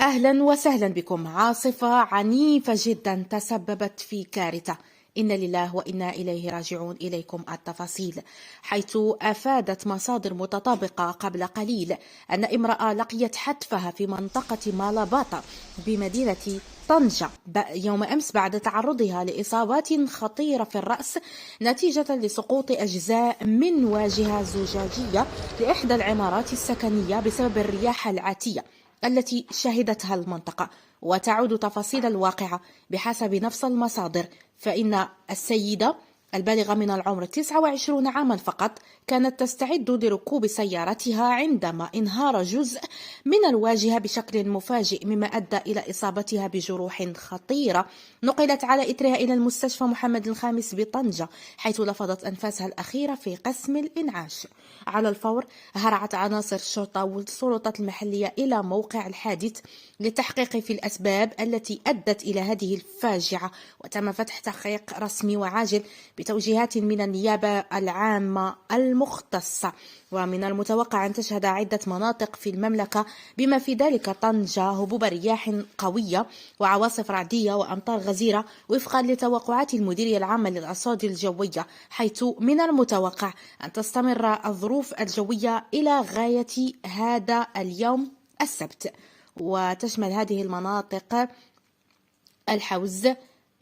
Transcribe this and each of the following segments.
أهلا وسهلا بكم. عاصفة عنيفة جدا تسببت في كارثة. إنا لله وإنا إليه راجعون. إليكم التفاصيل، حيث أفادت مصادر متطابقة قبل قليل أن امرأة لقيت حتفها في منطقة مالاباطا بمدينة طنجة يوم أمس بعد تعرضها لإصابات خطيرة في الرأس نتيجة لسقوط أجزاء من واجهة زجاجية لإحدى العمارات السكنية بسبب الرياح العاتية التي شهدتها المنطقة. وتعود تفاصيل الواقعة بحسب نفس المصادر فإن السيدة البالغة من العمر 29 عاما فقط كانت تستعد لركوب سيارتها عندما انهار جزء من الواجهة بشكل مفاجئ، مما أدى إلى إصابتها بجروح خطيرة. نقلت على إثرها إلى المستشفى محمد الخامس بطنجة، حيث لفظت أنفاسها الأخيرة في قسم الإنعاش. على الفور هرعت عناصر الشرطة والسلطات المحلية إلى موقع الحادث للتحقيق في الأسباب التي أدت إلى هذه الفاجعة، وتم فتح تحقيق رسمي وعاجل بتوجيهات من النيابة العامة المختصة. ومن المتوقع أن تشهد عدة مناطق في المملكة بما في ذلك طنجة هبوب رياح قوية وعواصف رعدية وأمطار غزيرة وفقا لتوقعات المديرية العامة للأرصاد الجوية، حيث من المتوقع أن تستمر الظروف الجوية إلى غاية هذا اليوم السبت. وتشمل هذه المناطق الحوز،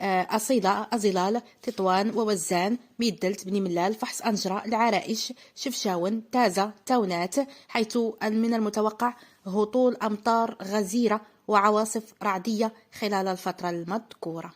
أصيلة، أزلال، تطوان، ووزان، ميدلت، بني ملال، فحص أنجرة، العرائش، شفشاون، تازة، تونات، حيث من المتوقع هطول أمطار غزيرة وعواصف رعدية خلال الفترة المذكورة.